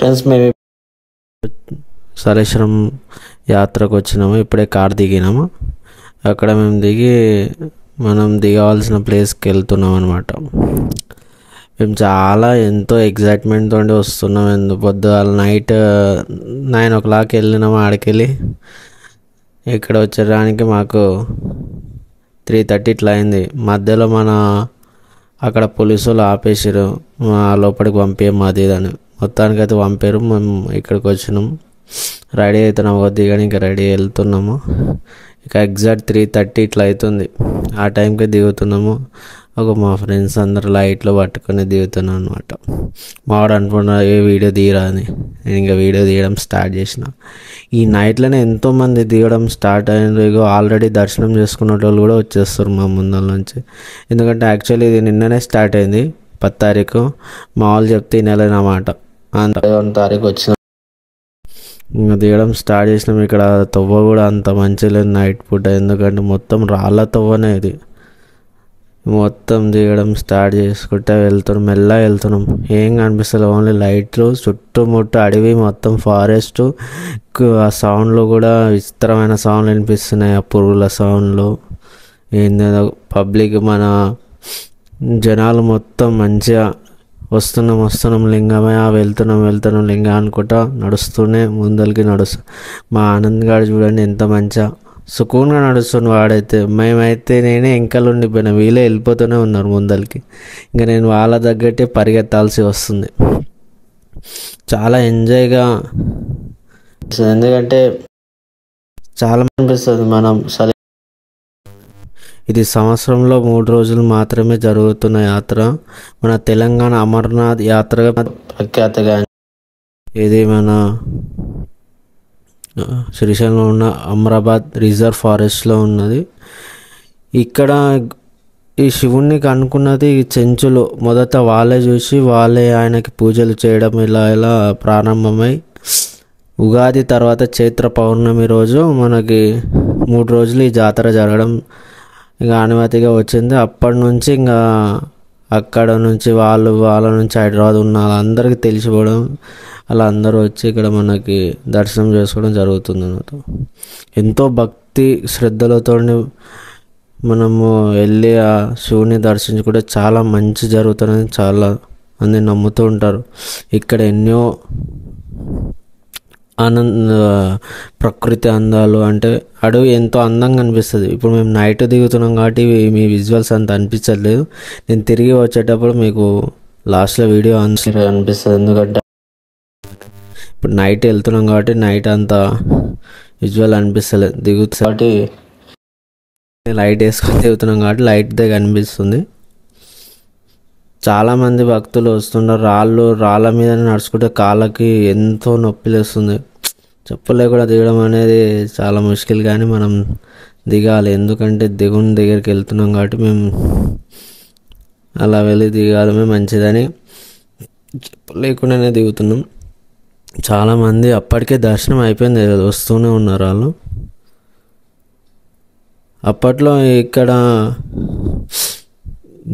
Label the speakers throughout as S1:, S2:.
S1: Friends మేము సరేశ్వరం యాత్రకు వచ్చినాము. ఇప్పుడే కార్ దిగినాము. అక్కడ మేము దిగి మనం దిగవలసిన ప్లేస్కి వెళ్తున్నాం అనమాట. మేము చాలా ఎంతో ఎగ్జైట్మెంట్తో వస్తున్నాం. పొద్దుగాల నైట్ 9 o'clock వెళ్ళినాము. ఆడికెళ్ళి ఇక్కడ వచ్చేదానికి మాకు 3:30 ఇట్లా అయింది. మధ్యలో అక్కడ పోలీసులు ఆపేసారు, లోపలికి పంపేయం అది ఇదని. మొత్తానికైతే పంపారు. మేము ఇక్కడికి వచ్చినాం, రెడీ అవుతున్నాము. దిగని ఇంకా రెడీ వెళ్తున్నాము. ఇక ఎగ్జాక్ట్ 3:30 ఇట్లా అవుతుంది. ఆ టైంకి దిగుతున్నాము. మా ఫ్రెండ్స్ అందరు లైట్లు పట్టుకొని దిగుతున్నాం అనమాట. మావాడు అనుకున్నా ఏ వీడియో తీయరా అని. నేను ఇంకా వీడియో తీయడం స్టార్ట్ చేసిన. ఈ నైట్లోనే ఎంతోమంది దిగడం స్టార్ట్ అయినారు. ఆల్రెడీ దర్శనం చేసుకున్న వాళ్ళు కూడా వచ్చేస్తారు మా ముందల నుంచి. ఎందుకంటే యాక్చువల్లీ ఇది నిన్ననే స్టార్ట్ అయింది, 10 తారీఖు. మా వాళ్ళు చెప్తే నెలనమాట. 1 తారీఖు వచ్చిన ఇంకా దిగడం స్టార్ట్ చేసినాం. ఇక్కడ తవ్వ కూడా అంత మంచిగా లేదు నైట్ పూట, ఎందుకంటే మొత్తం రాళ్ళ తవ్వనే ఇది. మొత్తం దిగడం స్టార్ట్ చేసుకుంటే వెళ్తున్నాం, మెల్లగా వెళ్తున్నాం. ఏం కనిపిస్తుంది, ఓన్లీ లైట్లు, చుట్టుముట్టు అడవి, మొత్తం ఫారెస్ట్. ఆ సౌండ్లు కూడా విచిత్రమైన సౌండ్లు వినిపిస్తున్నాయి, ఆ పురుగుల సౌండ్లు. ఏందో పబ్లిక్ మన జనాలు మొత్తం మంచిగా వస్తున్నాం లింగమయ్య, వెళ్తున్నాం లింగ అనుకుంటా నడుస్తూనే ముందరికి మా ఆనంద్ గారు చూడండి ఎంత మంచిగా సుకూన్గా నడుస్తుంది వాడైతే. మేమైతే నేనే ఎంకలు ఉండిపోయినా, వీళ్ళే వెళ్ళిపోతూనే ఉన్నారు ముందరికి. ఇంకా నేను వాళ్ళ తగ్గట్టే పరిగెత్తాల్సి వస్తుంది. చాలా ఎంజాయ్గా, ఎందుకంటే చాలా అనిపిస్తుంది. మనం సరే ఇది సంవత్సరంలో 3 రోజులు మాత్రమే జరుగుతున్న యాత్ర. మన తెలంగాణ అమర్నాథ్ యాత్రగా ప్రఖ్యాతగా ఇది మన శ్రీశైలంలో ఉన్న అమరాబాద్ రిజర్వ్ ఫారెస్ట్లో ఉన్నది. ఇక్కడ ఈ శివుణ్ణి కనుక్కున్నది చెంచులు. మొదట వాళ్ళే చూసి వాళ్ళే ఆయనకి పూజలు చేయడం ఇలా ప్రారంభమై ఉగాది తర్వాత చైత్ర పౌర్ణమి రోజు మనకి 3 రోజులు ఈ జాతర జరగడం ఇంకా అనుమతిగా వచ్చింది. అప్పటి నుంచి ఇంకా అక్కడ నుంచి వాళ్ళ నుంచి హైదరాబాద్ ఉన్న వాళ్ళందరికీ తెలిసిపోవడం, అలా అందరూ వచ్చి ఇక్కడ మనకి దర్శనం చేసుకోవడం జరుగుతుంది అన్నమాట. ఎంతో భక్తి శ్రద్ధలతో మనము వెళ్ళి ఆ శివుని దర్శించుకుంటే చాలా మంచి జరుగుతుందని చాలా మంది నమ్ముతూ ఉంటారు. ఇక్కడ ఎన్నో ప్రకృతి అందాలు, అంటే అడవి ఎంతో అందంగా అనిపిస్తుంది. ఇప్పుడు మేము నైట్ దిగుతున్నాం కాబట్టి మీ విజువల్స్ అంత అనిపించట్లేదు. నేను తిరిగి వచ్చేటప్పుడు మీకు లాస్ట్లో వీడియో అనిపిస్తుంది, ఎందుకంటే ఇప్పుడు నైట్ వెళ్తున్నాం కాబట్టి నైట్ అంతా విజువల్ అనిపిస్తలేదు. కాబట్టి లైట్ వేసుకొని దిగుతున్నాం కాబట్టి లైట్ దగ్గర అనిపిస్తుంది. చాలామంది భక్తులు వస్తున్నారు. రాళ్ళ మీద నడుచుకుంటే కాళ్ళకి ఎంతో నొప్పి లేస్తుంది. చెప్పులే కూడా దిగడం అనేది చాలా ముష్కిల్, కానీ మనం దిగాలి. ఎందుకంటే దిగుని దగ్గరికి వెళ్తున్నాం కాబట్టి మేము అలా వెళ్ళి దిగాలమే మంచిదని చెప్పులు లేకుండానే దిగుతున్నాం. చాలామంది అప్పటికే దర్శనం అయిపోయింది, వస్తూనే ఉన్నారు వాళ్ళు. అప్పట్లో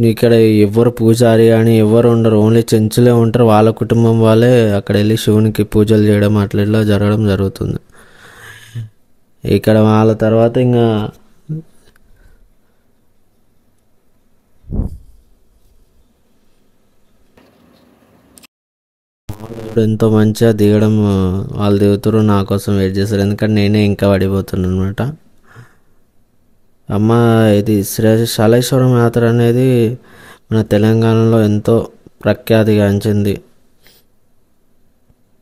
S1: ఇక్కడ ఎవరు పూజారి అని ఎవరు ఉండరు, ఓన్లీ చెంచులే ఉంటారు. వాళ్ళ కుటుంబం వాళ్ళే అక్కడ వెళ్ళి శివునికి పూజలు చేయడం అట్లా జరగడం జరుగుతుంది. ఇక్కడ వాళ్ళ తర్వాత ఇంకా ఎంతో మంచిగా దిగడం, వాళ్ళు దిగుతారు, నా కోసం వెయిట్ చేస్తారు. ఎందుకంటే నేనే ఇంకా పడిపోతున్నాను అనమాట. ఇది శ్రీశైలం యాత్ర అనేది మన తెలంగాణలో ఎంతో ప్రఖ్యాతిగాంచింది.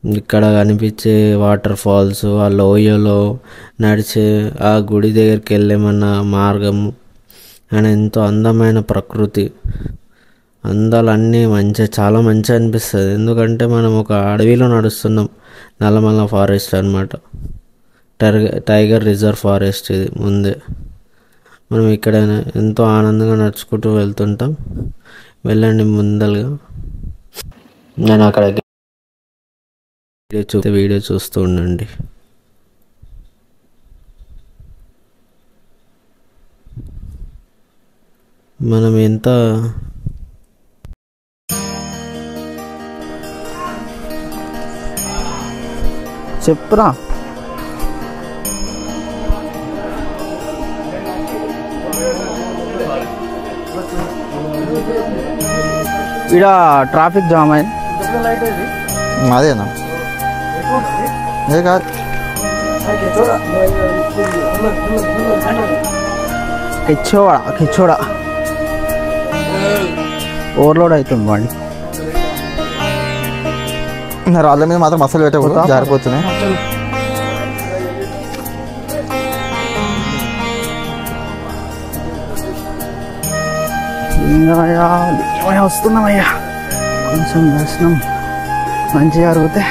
S1: ఇక్కడ కనిపించే వాటర్ ఫాల్స్, ఆ లోయలో నడిచే ఆ గుడి దగ్గరికి వెళ్ళేమన్న మార్గం అని ఎంతో అందమైన ప్రకృతి అందాలన్నీ చాలా మంచిగా అనిపిస్తుంది. ఎందుకంటే మనం ఒక అడవిలో నడుస్తున్నాం. నల్లమల్ల ఫారెస్ట్ అనమాట, టైగర్ రిజర్వ్ ఫారెస్ట్ ఇది. ముందే మనం ఇక్కడ ఎంతో ఆనందంగా నడుచుకుంటూ వెళ్తుంటాం. వెళ్ళండి ముందలుగా. నేను అక్కడ వీడియో చూస్తూ ఉండండి. మనం ఎంత
S2: చెప్పురా. ఇక్కడ ట్రాఫిక్ జామ్ అయింది.
S3: అదేనా ఏ కాదు
S2: కిచ్చోడా ఓవర్లోడ్ అవుతుంది బండి.
S3: రాళ్ళ మీద మాత్రం మసాలా పెట్టకూడదు, జారిపోతున్నాయి.
S2: వస్తున్నామయ్యా, కొంచెం దర్శనం మంచిగా అరిగితే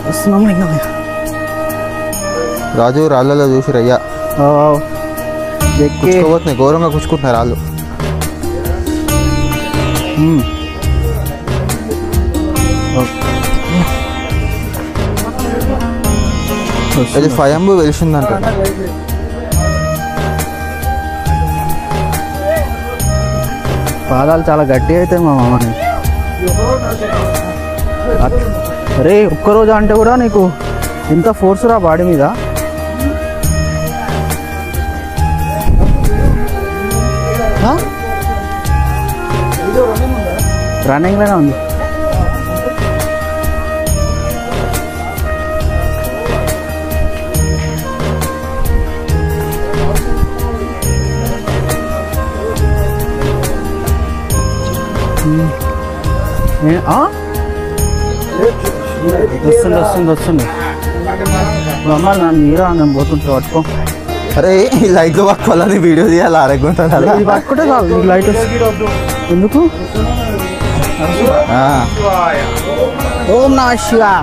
S2: వస్తున్నాము. ఇంకా
S3: రాజు రాళ్ళలో చూసి రయ్యా కుచ్చుకోబోతున్నాయి, ఘోరంగా కుచ్చుకుంటున్నాయి రాళ్ళు. ఇది స్వయంభూ వెలిసిందంట.
S2: పాదాలు చాలా గట్టిగా అవుతాయి మా మామని. అరే ఒక్కరోజు అంటే కూడా నీకు ఇంత ఫోర్స్ రా బాడీ మీద. రన్నింగ్లోనే ఉంది. వస్తుంది మమ్మల్ని నన్ను మీరా నేను పోతుంటా పట్టుకో.
S3: అరే ఈ లైట్లు పట్టుకోవాలని వీడియో తీయాలి, ఆరోగ్యంటాను.
S2: ఇది పట్టుకుంటే చాలు నీకు లైట్ ఎందుకు. ఓం నమః శివాయ.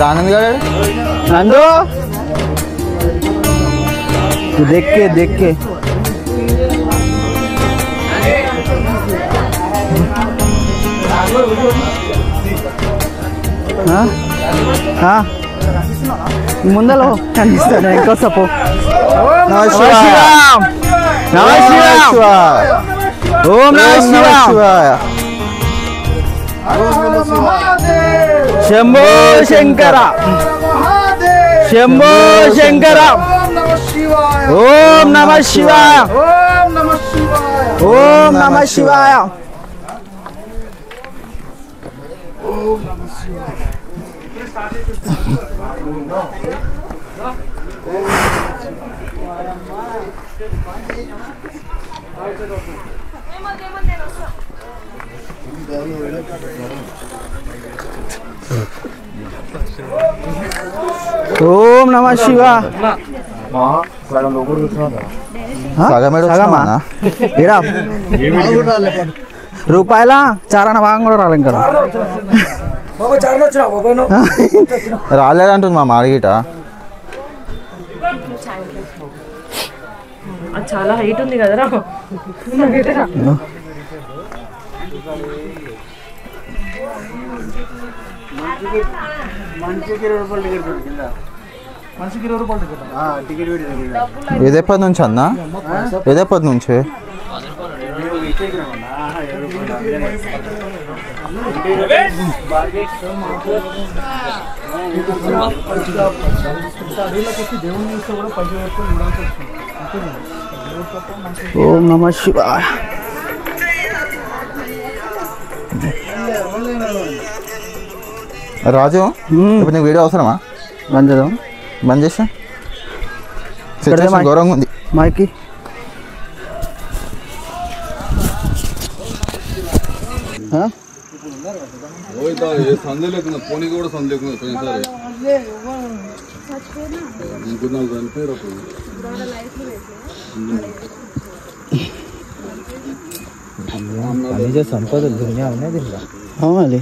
S3: ఆనంద్ గారు
S2: నందు देखे देखे ముందలో కనిపిస్తాను ఇంకోసేపు. ఓం నమః శివాయ. శంభో శంకర శంభో శంకర. ఓం నమః శివాయ. ఓం నమః శివాయ. ఓం నమః శివాయ. రూపాయల చారణ భాగం కూడా రాలే ఇంకా
S3: రాలేదంటుంది మా మాడిగిట.
S4: చాలా హైట్ ఉంది కదరా.
S3: ఏదెప్పటి నుంచి అన్నా, ఏదెప్పటి నుంచి?
S2: ఓం నమః శివాయ.
S3: రాజు ఇప్పుడు నీకు వీడియో అవసరమా?
S2: బంద్ చేద్దాం.
S3: బంద్ చేసి గౌరవంగా ఉంది
S2: మైకి.
S5: సందే లేకుండా పోనీ కూడా సందే లేకుండా పోయినసారి
S2: जो संपद दुनिया ఉన్నాయి దీంట్లో అవునండి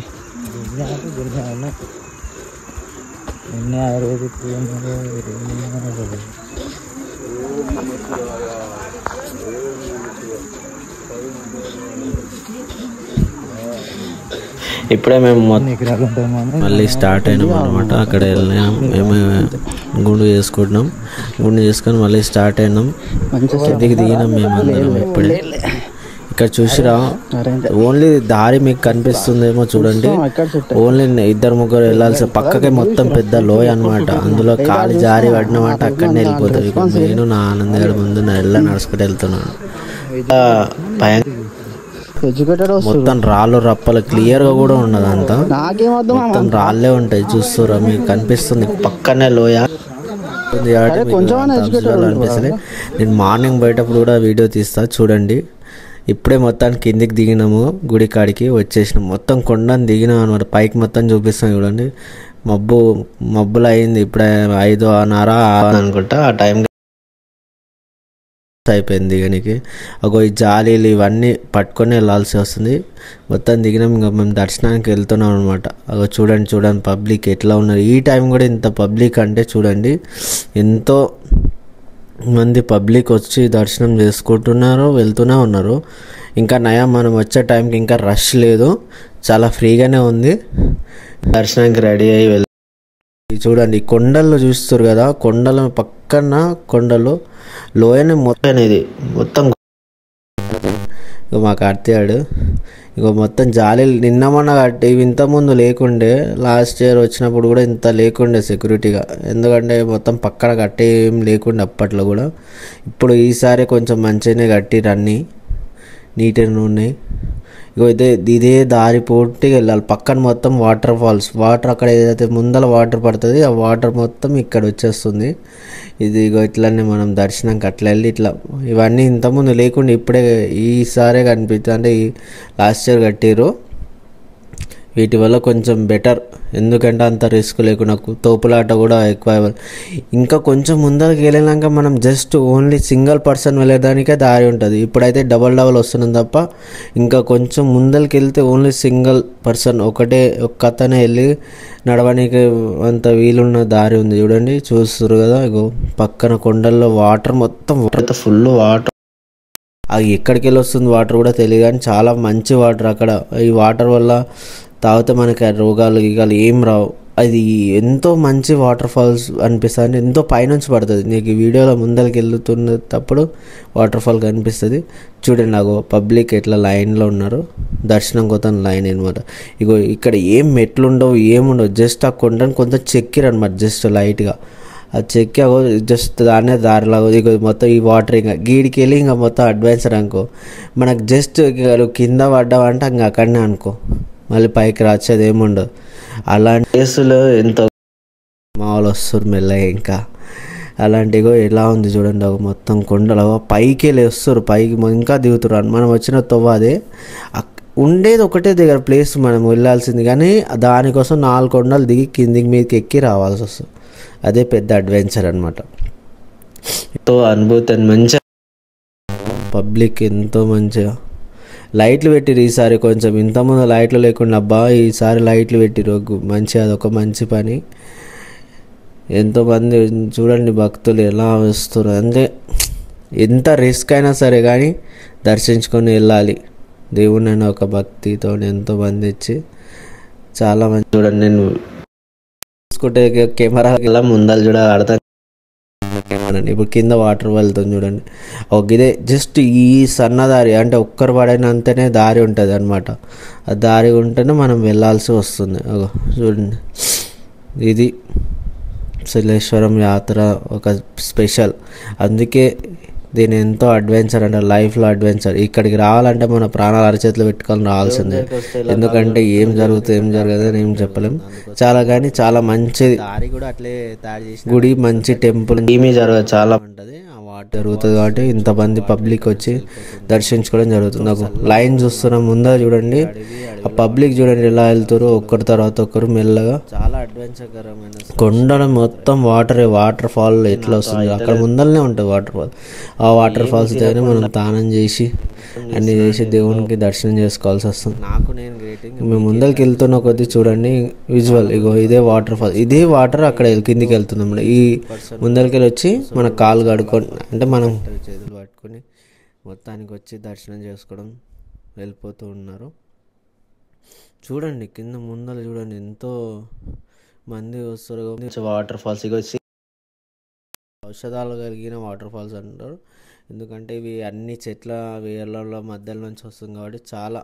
S2: दुनिया ఉన్నాయి ఎన్ని ఆయుర్వేదిక్
S1: ఇప్పుడే మేము మళ్ళీ స్టార్ట్ అయినాం అనమాట. అక్కడ వెళ్ళాం, మేము గుండు చేసుకుంటున్నాం. గుండు చేసుకొని మళ్ళీ స్టార్ట్ అయినాం. కిందికి దిగినాం మేము అందరం. ఇప్పుడే ఇక్కడ చూసిరా, ఓన్లీ దారి మీకు కనిపిస్తుందేమో చూడండి. ఓన్లీ ఇద్దరు ముగ్గురు వెళ్ళాల్సిన పక్కకే మొత్తం పెద్ద లోయ అనమాట. అందులో కాలు జారి పడినమాట అక్కడనే వెళ్ళిపోతుంది. నేను నా ఆనంద్ గారి ముందు నడుచుకుంటూ వెళ్తున్నాను. మొత్తం రాళ్ళు రప్పలు క్లియర్ గా కూడా ఉండదు, అంతా మొత్తం రాళ్ళే ఉంటాయి. చూస్తురా, మీకు కనిపిస్తుంది పక్కనే లోయ అనిపిస్తుంది. నేను మార్నింగ్ బయటప్పుడు కూడా వీడియో తీస్తా చూడండి. ఇప్పుడే మొత్తానికి కిందికి దిగినాము, గుడి కాడికి వచ్చేసినాం. మొత్తం కొండని దిగినాం అనమాట. పైకి మొత్తం చూపిస్తాం చూడండి. మబ్బులు అయింది, ఇప్పుడే 5:30 అనుకుంటా ఆ టైం అయిపోయింది దిగనికి. అగో ఈ జాలీలు ఇవన్నీ పట్టుకొని వెళ్ళాల్సి వస్తుంది. మొత్తం దిగినాం. ఇంకా మేము దర్శనానికి వెళ్తున్నాం అనమాట. అగో చూడండి పబ్లిక్ ఎట్లా ఉన్నారు. ఈ టైం కూడా ఇంత పబ్లిక్ అంటే చూడండి, ఎంతో మంది పబ్లిక్ వచ్చి దర్శనం చేసుకుంటున్నారు, వెళ్తూనే ఉన్నారు. ఇంకా నయం, మనం వచ్చే టైంకి ఇంకా రష్ లేదు, చాలా ఫ్రీగానే ఉంది. దర్శనానికి రెడీ అయ్యి చూడండి. కొండల్లో చూస్తారు కదా, కొండల పక్కన కొండలు లోయనే మొత్తం. ఇది మొత్తం ఇక మా కార్తీయాడు ఇక మొత్తం జాలీలు నిన్న మొన్న కట్టి ఇంతకుముందు లేకుండే. లాస్ట్ ఇయర్ వచ్చినప్పుడు కూడా ఇంత లేకుండే సెక్యూరిటీగా, ఎందుకంటే మొత్తం పక్కన కట్టి ఏం లేకుండే అప్పట్లో కూడా. ఇప్పుడు ఈసారి కొంచెం మంచిగానే కట్టిరు, అన్నీ నీట్గా ఉన్నాయి. ఇగో ఇదే దారి పోటీ వెళ్ళాలి. పక్కన మొత్తం వాటర్ ఫాల్స్, వాటర్ అక్కడ ఏదైతే ముందర వాటర్ పడుతుంది ఆ వాటర్ మొత్తం ఇక్కడ వచ్చేస్తుంది. ఇది ఇగో ఇట్లనే మనం దర్శనంకి అట్లా వెళ్ళి ఇట్లా, ఇవన్నీ ఇంతకుముందు లేకుండా ఇప్పుడే ఈసారే కనిపిస్తుంది. అంటే లాస్ట్ ఇయర్ కట్టిరు. వీటి వల్ల కొంచెం బెటర్, ఎందుకంటే అంత రిస్క్ లేకుండా తోపులాట కూడా ఎక్కువ. ఇంకా కొంచెం ముందరికి వెళ్ళినాక మనం జస్ట్ ఓన్లీ సింగిల్ పర్సన్ వెళ్ళేదానికే దారి ఉంటుంది. ఇప్పుడైతే డబల్ వస్తున్నాం తప్ప, ఇంకా కొంచెం ముందరికి వెళ్తే ఓన్లీ సింగిల్ పర్సన్ ఒక్క అతనే వెళ్ళి నడవడానికి అంత వీలున్న దారి ఉంది. చూడండి, చూస్తారు కదా. ఇగో పక్కన కొండల్లో వాటర్ మొత్తం ఫుల్ వాటర్. అది ఎక్కడికి వెళ్ళి వస్తుంది వాటర్ కూడా తెలియదు, కానీ చాలా మంచి వాటర్ అక్కడ. ఈ వాటర్ వల్ల తాగితే మనకి రోగాలు గీగాలు ఏం రావు. అది ఎంతో మంచి వాటర్ ఫాల్స్ అనిపిస్తుంది. ఎంతో పైనుంచి పడుతుంది. నీకు ఈ వీడియోలో ముందరికి వెళ్తున్నప్పుడు వాటర్ ఫాల్ కనిపిస్తుంది. చూడండి, నాకు పబ్లిక్ ఎట్లా లైన్లో ఉన్నారు. దర్శనం కోసం లైన్ అనమాట. ఇగో ఇక్కడ ఏం మెట్లు ఉండవు, ఏముండవు. జస్ట్ ఆ కొండని కొంచెం చెక్కిరు అనమాట, జస్ట్ లైట్గా. అది చెక్కి జస్ట్ దాన్నే దారిలాగా. ఇక మొత్తం ఈ వాటర్ ఇంకా గీడికి వెళ్ళి ఇంకా మొత్తం అడ్వెంచర్ అనుకో. మనకు జస్ట్ కింద పడ్డావంటే ఇంకా అక్కడనే అనుకో, మళ్ళీ పైకి రాచేది ఏముండదు. అలాంటి కేసులు ఎంతో మామూలు వస్తారు మెల్లగా. ఇంకా అలాంటిగో ఎలా ఉంది చూడండి. మొత్తం కొండలు పైకి వస్తారు, పైకి ఇంకా దిగుతున్నారు. మనం వచ్చిన తవ్వ అదే ఉండేది ఒకటే దగ్గర ప్లేస్ మనం వెళ్ళాల్సింది, కానీ దానికోసం 4 కొండలు దిగి కిందికి మీదకి ఎక్కి రావాల్సి వస్తుంది. అదే పెద్ద అడ్వెంచర్ అనమాట. ఎంతో అనుభూతి, మంచిగా పబ్లిక్ ఎంతో మంచిగా లైట్లు పెట్టిరు ఈసారి. కొంచెం ఇంతకుముందు లైట్లు లేకుండా, అబ్బా ఈసారి లైట్లు పెట్టిరు మంచిగా. అదొక మంచి పని. ఎంతోమంది చూడండి భక్తులు ఎలా వస్తారు. అంటే ఎంత రిస్క్ అయినా సరే కానీ దర్శించుకొని వెళ్ళాలి దేవుని అనే ఒక భక్తితో. ఎంతోమంది వచ్చి చాలా మంది చూడండి. నేను చూసుకుంటే కెమెరా ఎలా ముందలు చూడ అర్థం. ఇప్పుడు కింద వాటర్ వెళ్తుంది చూడండి. ఇదే జస్ట్ ఈ సన్నదారి, అంటే ఒక్కరు పడినంతనే దారి ఉంటుంది అనమాట. ఆ దారి ఉంటేనే మనం వెళ్ళాల్సి వస్తుంది. చూడండి, ఇది శైలేశ్వరం యాత్ర ఒక స్పెషల్. అందుకే దీని ఎంతో అడ్వెంచర్ అంటే లైఫ్లో అడ్వెంచర్. ఇక్కడికి రావాలంటే మన ప్రాణాలు అరచేతులు పెట్టుకొని రావాల్సిందే, ఎందుకంటే ఏం జరుగుతుంది ఏం జరగదని ఏం చెప్పలేం. చాలా కానీ చాలా మంచిది గుడి, మంచి టెంపుల్. ఏమీ జరగదు, చాలా ఉంటుంది. జరుగుతుంది కాబట్టి ఇంతమంది పబ్లిక్ వచ్చి దర్శించుకోవడం జరుగుతుంది. నాకు లైన్ చూస్తున్న ముందర చూడండి, ఆ పబ్లిక్ చూడండి ఎలా వెళ్తారో ఒక్కరి తర్వాత ఒకరు మెల్లగా. చాలా అడ్వెంచర్కరమైన కొండలు మొత్తం వాటర్ ఫాల్ ఎట్లా వస్తుంది అక్కడ ముందరనే ఉంటుంది వాటర్ ఫాల్. ఆ వాటర్ ఫాల్స్ దగ్గర మనం స్నానం చేసి అన్ని చేసి దేవునికి దర్శనం చేసుకోవాల్సి వస్తుంది. మేము ముందరికి వెళ్తున్న కొద్దీ చూడండి విజువల్, ఇగో ఇదే వాటర్ ఫాల్, ఇదే వాటర్ అక్కడ కిందికి వెళ్తున్నాం. ఈ ముందరికి వచ్చి మన కాలు కడుక్కొని అంటే మనం చేతులు పట్టుకొని మొత్తానికి వచ్చి దర్శనం చేసుకోవడం వెళ్ళిపోతూ ఉన్నారు. చూడండి కింద ముందర చూడండి ఎంతో మంది వస్తారు. వాటర్ ఫాల్స్ ఇక వచ్చి ఔషధాలు కలిగిన వాటర్ ఫాల్స్ అంటారు, ఎందుకంటే ఇవి అన్ని చెట్ల వేర్ల మధ్యలో నుంచి వస్తుంది కాబట్టి చాలా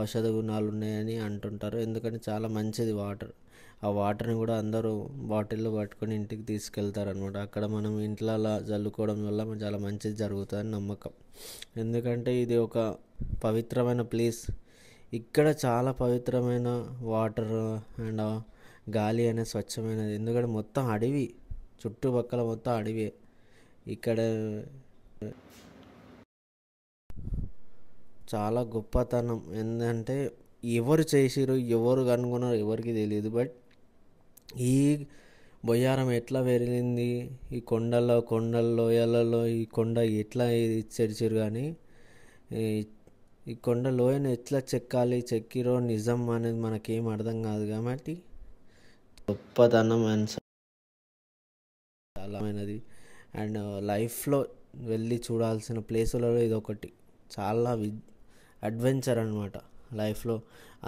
S1: ఔషధ గుణాలు ఉన్నాయని అంటుంటారు. ఎందుకంటే చాలా మంచిది వాటర్. ఆ వాటర్ని కూడా అందరూ బాటిల్లో పట్టుకొని ఇంటికి తీసుకెళ్తారు అనమాట. అక్కడ మనం ఇంట్లో అలా చల్లుకోవడం వల్ల చాలా మంచిది జరుగుతుందని నమ్మకం. ఎందుకంటే ఇది ఒక పవిత్రమైన ప్లేస్. ఇక్కడ చాలా పవిత్రమైన వాటర్ అండ్ గాలి అనేది స్వచ్ఛమైనది. ఎందుకంటే మొత్తం అడవి, చుట్టుపక్కల మొత్తం అడవి. ఇక్కడ చాలా గొప్పతనం ఏంటంటే ఎవరు చేసిరు, ఎవరు కనుగొన్నారు ఎవరికి తెలియదు. బట్ ఈ బొయ్యారం ఎట్లా పెరిగింది, ఈ లోయలలో ఈ కొండ ఎట్లా చెరిచారు, కానీ ఈ కొండ లోయను ఎట్లా చెక్కిరో నిజం అనేది మనకేం అర్థం కాదు. కాబట్టి గొప్పతనం అండ్ చాలామైనది అండ్ లైఫ్లో వెళ్ళి చూడాల్సిన ప్లేసులలో ఇది ఒకటి. చాలా అడ్వెంచర్ అనమాట లైఫ్లో.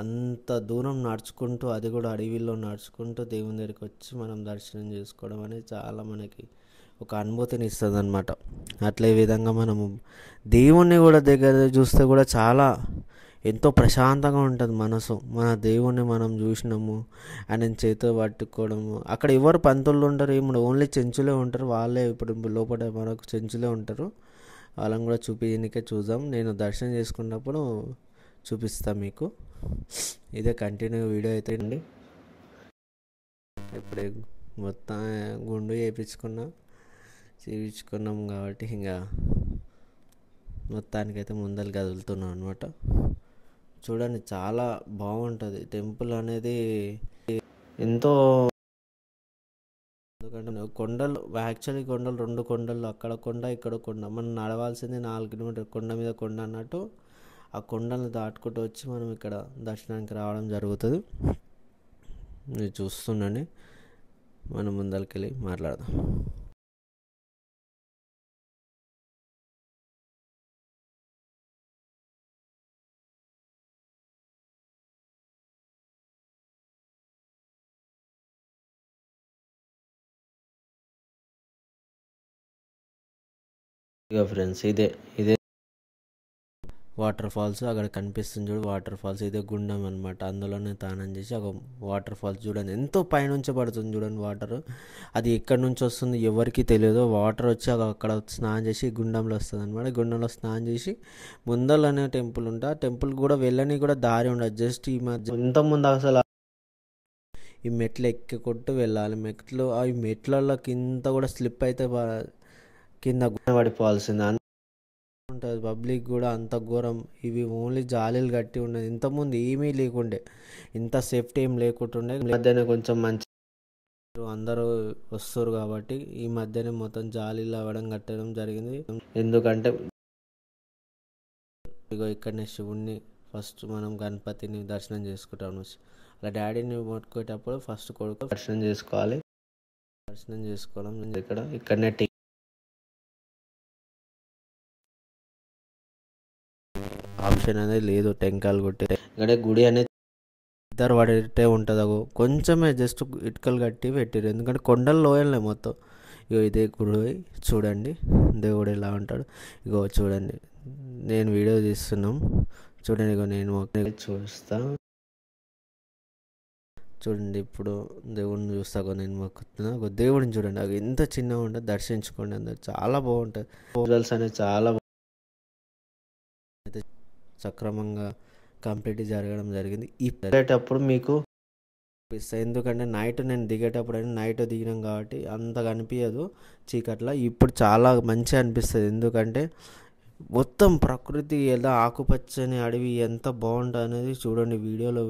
S1: అంత దూరం నడుచుకుంటూ, అది కూడా అడవిలో నడుచుకుంటూ దేవుని దగ్గరికి వచ్చి మనం దర్శనం చేసుకోవడం అనేది చాలా మనకి ఒక అనుభూతిని ఇస్తుంది అనమాట. అట్లే విధంగా మనము దేవుణ్ణి కూడా దగ్గర చూస్తే కూడా చాలా ఎంతో ప్రశాంతంగా ఉంటుంది మనసు. మన దేవుణ్ణి మనం చూసినాము, ఆయన చేతితో పట్టుకోవడము. అక్కడ ఎవరు పంతులు ఉంటారు, ఏమో ఓన్లీ చెంచులే ఉంటారు. వాళ్ళే ఇప్పుడు లోపల మనకు చెంచులే ఉంటారు. వాళ్ళని కూడా చూపించడానికే చూద్దాం. నేను దర్శనం చేసుకున్నప్పుడు చూపిస్తాను మీకు. ఇదే కంటిన్యూ వీడియో అయితే అండి. ఇప్పుడే మొత్తం గుండు చేయించుకున్నాం కాబట్టి ఇంకా మొత్తానికైతే ముందర కదులుతున్నాం అనమాట. చూడండి చాలా బాగుంటుంది టెంపుల్ అనేది. ఎంతో ఎందుకంటే కొండలు, యాక్చువల్లీ కొండలు 2 కొండలు, అక్కడ కొండ ఇక్కడ కొండ. మనం నడవాల్సింది 4 కిలోమీటర్ కొండ మీద కొండ అన్నట్టు. ఆ కొండలను దాటుకుంటూ వచ్చి మనం ఇక్కడ దర్శనానికి రావడం జరుగుతుంది. మీరు చూస్తుండండి, మనం ముందరికి వెళ్ళి మాట్లాడదాం. ఇక ఫ్రెండ్స్ ఇదే వాటర్ ఫాల్స్ అక్కడ కనిపిస్తుంది చూడు, వాటర్ ఫాల్స్. ఇదే గుండం అనమాట. అందులోనే స్నానం చేసి ఒక వాటర్ ఫాల్స్ చూడండి ఎంతో పైనుంచి పడుతుంది చూడండి వాటర్. అది ఎక్కడి నుంచి వస్తుంది ఎవరికి తెలియదు. వాటర్ వచ్చి అక్కడ స్నానం చేసి గుండంలో వస్తుంది అనమాట. గుండంలో స్నానం చేసి ముందరనే టెంపుల్ ఉంటుంది. ఆ టెంపుల్ కూడా వెళ్ళని కూడా దారి ఉండదు. జస్ట్ ఈ మధ్య ఇంతకుముందు అసలు ఈ మెట్లు ఎక్కికొట్టు వెళ్ళాలి. ఈ మెట్లలో కింద కూడా స్లిప్ అయితే కింద పడిపోవాల్సింది ఉంటుంది. పబ్లిక్ కూడా అంత ఘోరం. ఇవి ఓన్లీ జాలీలు కట్టి ఉన్నది. ఇంతకుముందు ఏమీ లేకుండే, ఇంత సేఫ్టీ ఏం లేకుంటుండే. మధ్యనే కొంచెం మంచి అందరూ వస్తారు కాబట్టి ఈ మధ్యనే మొత్తం జాలీలు అవ్వడం కట్టడం జరిగింది. ఎందుకంటే ఇగో ఇక్కడనే శివుణ్ణి ఫస్ట్ మనం గణపతిని దర్శనం చేసుకుంటాం. అలా డాడీని పట్టుకునేటప్పుడు ఫస్ట్ కొడుకు దర్శనం చేసుకోవాలి. దర్శనం చేసుకోవడం ఇక్కడనే ఆప్షన్ అనేది లేదు. టెంకాయలు కొట్టే ఇక్కడ గుడి అనేది ఇద్దరు పడేటే ఉంటుంది. కొంచెమే జస్ట్ ఇటుకలు కట్టి పెట్టారు. ఎందుకంటే కొండలు లోయలే మొత్తం. ఇగో ఇదే గుడి చూడండి, దేవుడు ఎలా ఉంటాడు. ఇగో చూడండి, నేను వీడియో తీస్తున్నాం చూడండి. ఇగో నేను చూస్తా చూడండి. ఇప్పుడు దేవుడిని చూస్తాగో నేను మొక్కుతున్నా. దేవుడిని చూడండి, అవి ఎంత చిన్నగా ఉంటుంది. దర్శించుకోండి అందరు. చాలా బాగుంటుంది. విజువల్స్ అనేది చాలా సక్రమంగా కంప్లీట్ జరగడం జరిగింది. ఈ వెళ్ళేటప్పుడు మీకు అనిపిస్తాయి. ఎందుకంటే నైట్ నేను దిగేటప్పుడు నైట్ దిగినాం కాబట్టి అంతగా అనిపించదు చీకట్ల. ఇప్పుడు చాలా మంచిగా అనిపిస్తుంది, ఎందుకంటే మొత్తం ప్రకృతి ఎలా ఆకుపచ్చని అడవి ఎంత బాగుంటుంది అనేది చూడండి వీడియోలో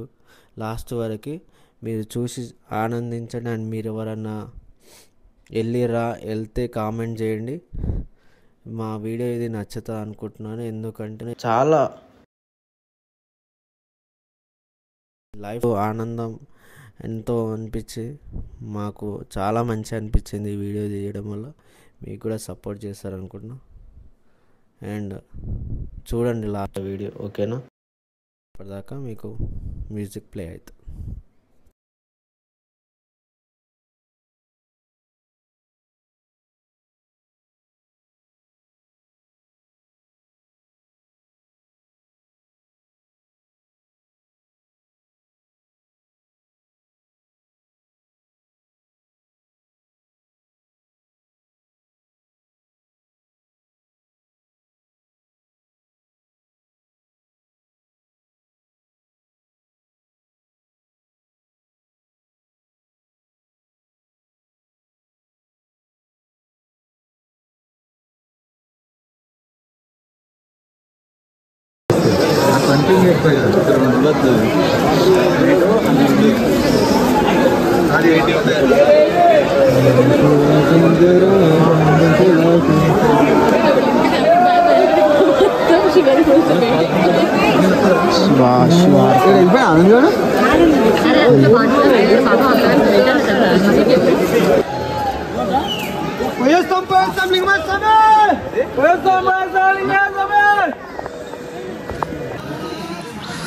S1: లాస్ట్ వరకు మీరు చూసి ఆనందించండి. అండ్ మీరు ఎవరన్నా వెళ్తే కామెంట్ చేయండి. మా వీడియో ఇది నచ్చుతుంది అనుకుంటున్నాను, ఎందుకంటే చాలా లైఫ్ ఆనందం ఎంతో అనిపించి మాకు చాలా మంచిగా అనిపించింది ఈ వీడియో తీయడం వల్ల. మీకు కూడా సపోర్ట్ చేస్తారనుకుంటున్నా. అండ్ చూడండి లాస్ట్ వీడియో, ఓకేనా? ఇప్పటిదాకా మీకు మ్యూజిక్ ప్లే అవుతుంది.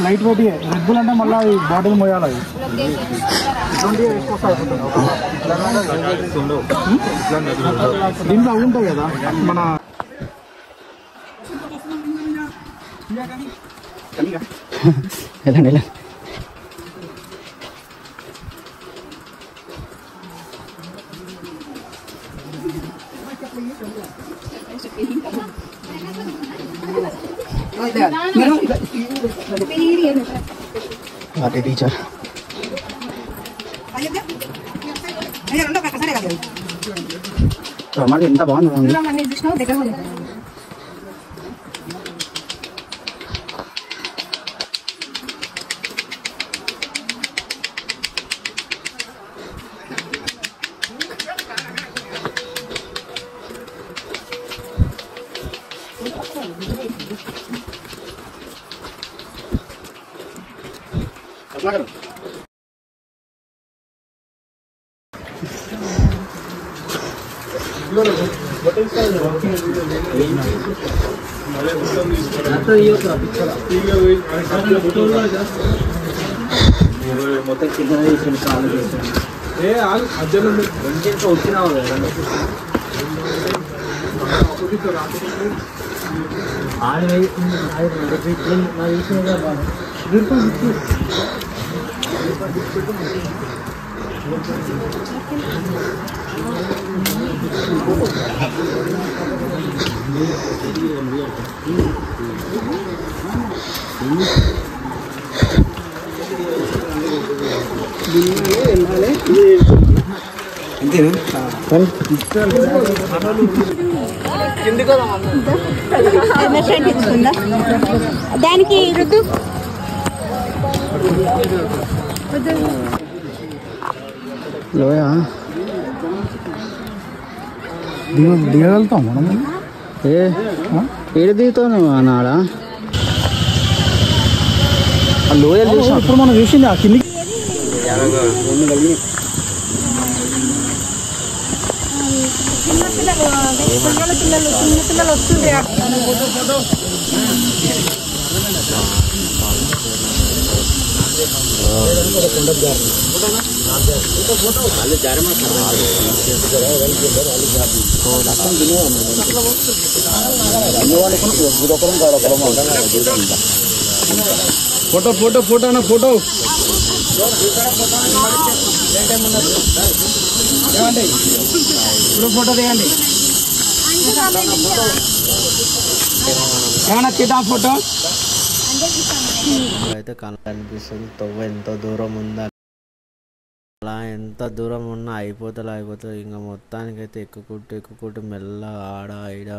S2: లైట్ పెట్టి రెడ్ బుల్ అంటే మళ్ళీ బాటిల్ మోయాలి. దీంట్లో అవి ఉంటాయి కదా మన టీచర్ మరి ఎంత బాగుంది. మొత్తం కింద వచ్చినావు
S4: దానికి రుద్దు
S2: లోయా దిగగలుగుతాం మనం. ఏడు దిగుతావు నాడా లోయ చూసాం. ఇప్పుడు మనం చూసింది ఆ కిందికి
S4: పిల్లలు వస్తుండే
S2: ఫోటో ఫోటో ఫోటో అన్న ఫోటో ఇప్పుడు ఫోటో తీయండి. ఏమన్నా తీద్దా ఫోటో
S1: అయితే కనిపిస్తుంది తవ్వ ఎంత దూరం ఉందా అలా ఎంత దూరం ఉన్నా అయిపోతుంది ఇంకా మొత్తానికైతే ఎక్కుకుంటూ మెల్లగా ఆడ ఈడ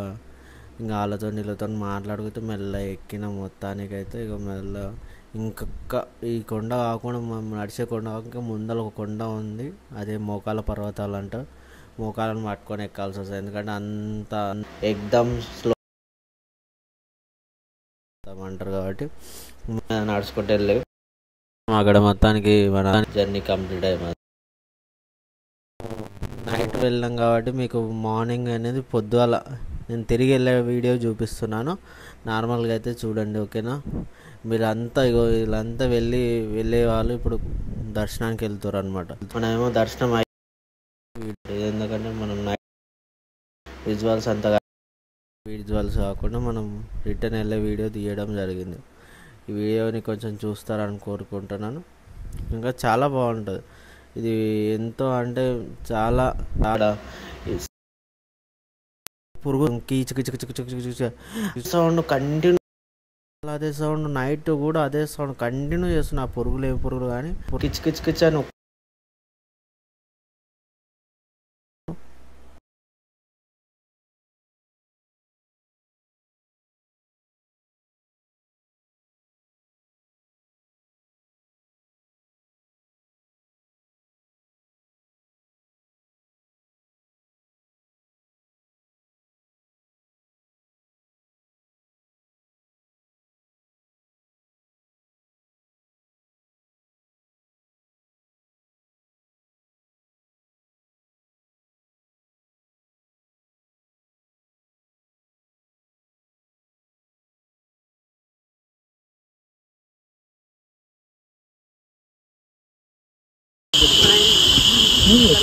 S1: ఇంకా వాళ్ళతో నీళ్ళతో మాట్లాడుకుంటూ మెల్లగా ఎక్కిన మొత్తానికైతే ఇక మెల్లగా ఇంకొక ఈ కొండ కాకుండా మనం నడిచే కొండ ఇంకా ముందర ఒక కొండ ఉంది, అదే మోకాల పర్వతాలు అంటారు. మోకాలను పట్టుకొని ఎక్కాల్సి వస్తుంది, ఎందుకంటే అంత ఎక్దమ్ స్లో అంటారు కాబట్టి నడుచుకుంటూ వెళ్ళి అక్కడ మొత్తానికి మన జర్నీ కంప్లీట్ అయిపోయింది. నైట్ వెళ్ళాం కాబట్టి మీకు మార్నింగ్ అనేది పొద్దుగాల నేను తిరిగి వెళ్ళే వీడియో చూపిస్తున్నాను. నార్మల్గా అయితే చూడండి, ఓకేనా. మీరు అంతా వీళ్ళంతా వెళ్ళే వాళ్ళు ఇప్పుడు దర్శనానికి వెళ్తారు అనమాట. మనమేమో దర్శనం ఎందుకంటే మనం నైట్ విజువల్స్ కాకుండా మనం రిటర్న్ వెళ్ళే వీడియో తీయడం జరిగింది. ఈ వీడియోని కొంచెం చూస్తారని కోరుకుంటున్నాను. ఇంకా చాలా బాగుంటుంది ఇది, ఎంతో అంటే చాలా పురుగు సౌండ్ కంటిన్యూ, అదే సౌండ్ నైట్ కూడా అదే సౌండ్ కంటిన్యూ చేస్తున్నా. పురుగులు ఏం పురుగులు కానీ కిచ్ అని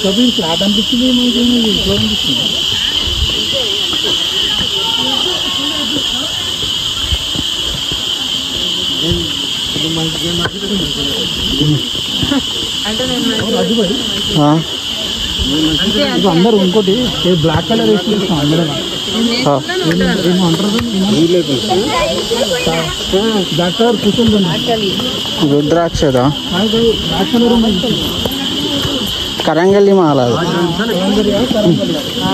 S2: कभी फ्लैट अनिपिंచింది మీకు ఇంట్లో అనిపిస్తుంది. అందరు ఇంకోటి బ్లాక్ కలర్ వేసుకుంటాం అందరూ ఏమంటారు బ్లాక్ కలర్ కూర్చుంటుంది.
S3: రుద్రాక్షదా
S2: బ్లాక్ కలర్
S3: కరంగలి మాల,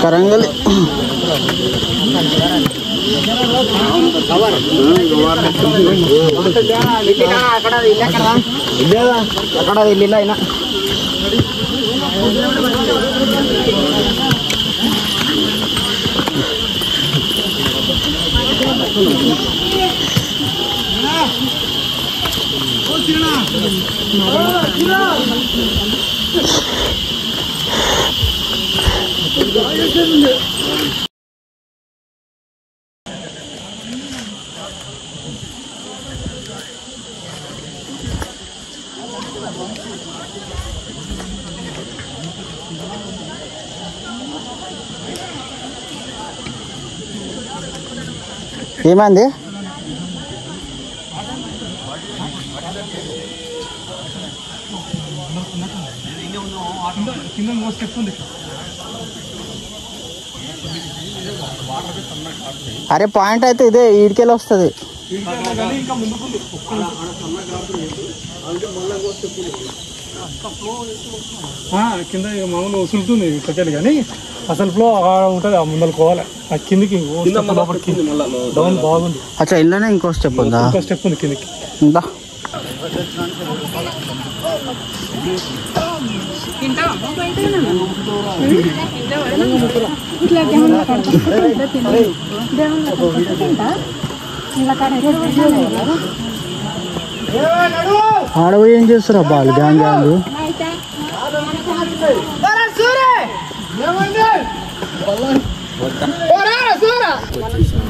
S3: కరంగలి
S2: అక్కడ వెళ్ళిందా అయినా
S3: ఏమైంది? అరే పాయింట్ అయితే ఇదే ఈడికెళ్ళి వస్తుంది.
S2: కింద మామూలు వస్తుంటుంది సెకండ్ కానీ అసలు ఫ్లో ఉంటుంది. ఆ ముందర పోవాలి ఆ కిందికి డౌన్ బాగుంది.
S3: అచ్చా ఇల్లానే ఇంకో స్టెప్ ఉందా?
S2: ఇంకో స్టెప్ ఉంది కిందికి.
S3: ఉందా? ఆడపోయి ఏం చేస్తారు అబ్బాలు గ్యాంగ్ గ్యాంగ్?
S1: చాలా ఇష్టం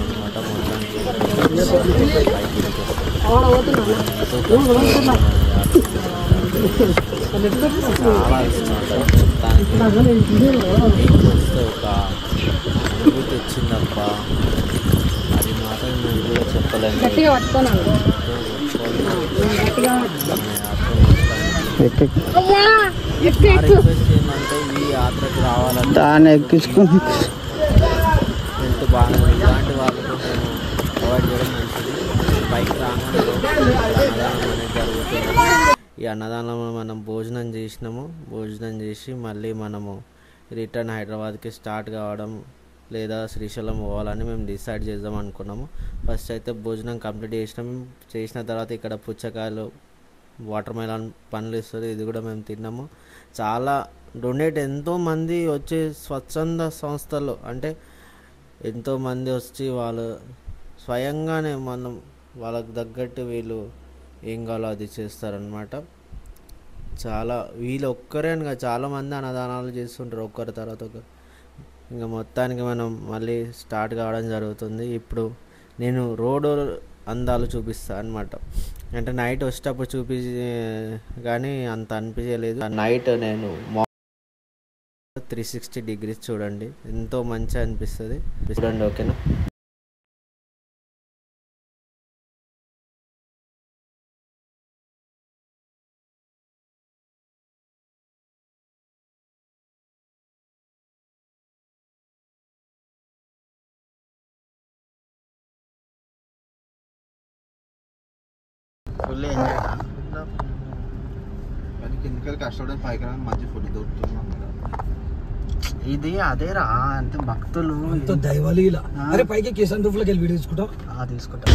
S1: ఒక అనుభూతి వచ్చిందబ్బా, అది మాత్రం నేను కూడా చెప్పలేను. ఏంటంటే ఈ యాత్రకు రావాలంటే
S3: దాన్ని ఎక్కించుకుని
S1: హెల్త్ బాగా ఇలాంటి వాళ్ళకు అవాయిడ్ చేయడం మంచిది. బైక్ రావడంలో అన్నదానం అనేది జరుగుతుంది. ఈ అన్నదానంలో మనం భోజనం చేసినాము. భోజనం చేసి మళ్ళీ మనము రిటర్న్ హైదరాబాద్కి స్టార్ట్ కావడం లేదా శ్రీశైలం పోవాలని మేము డిసైడ్ చేద్దాం అనుకున్నాము. ఫస్ట్ అయితే భోజనం కంప్లీట్ చేసిన తర్వాత ఇక్కడ పుచ్చకాయలు, వాటర్ మెలాన్ పండ్లు ఇస్తారు. ఇది కూడా మేము తిన్నాము. చాలా డొనేట్ ఎంతోమంది వచ్చి స్వచ్ఛంద సంస్థలు అంటే ఎంతోమంది వచ్చి వాళ్ళు స్వయంగానే మనం వాళ్ళకు తగ్గట్టు వీళ్ళు ఏం కావాలో అది చేస్తారనమాట. చాలా వీళ్ళు ఒక్కరే అని చాలామంది అన్నదానాలు చేస్తుంటారు ఒక్కరి తర్వాత ఒకరు. ఇంకా మొత్తానికి మనం మళ్ళీ స్టార్ట్ కావడం జరుగుతుంది. ఇప్పుడు నేను రోడ్డు అందాలు చూపిస్తాను అనమాట. అంటే నైట్ వచ్చేటప్పుడు కానీ అంత అనిపించలేదు. నైట్ నేను 360 degrees చూడండి, ఎంతో మంచిగా అనిపిస్తుంది. చూడండి, ఓకేనా? Full enjoy.
S3: కిందకి కష్టపడే పైకి మంచి ఫుడ్ దొరుకుతున్నాం.
S1: ఇది అదేరా అంటే భక్తులు
S2: దైవాలీల. అరే పైకి కిసాన్ రూఫ్లోకి వెళ్ళి వీడియో తీసుకుంటాం.
S1: తీసుకుంటాం.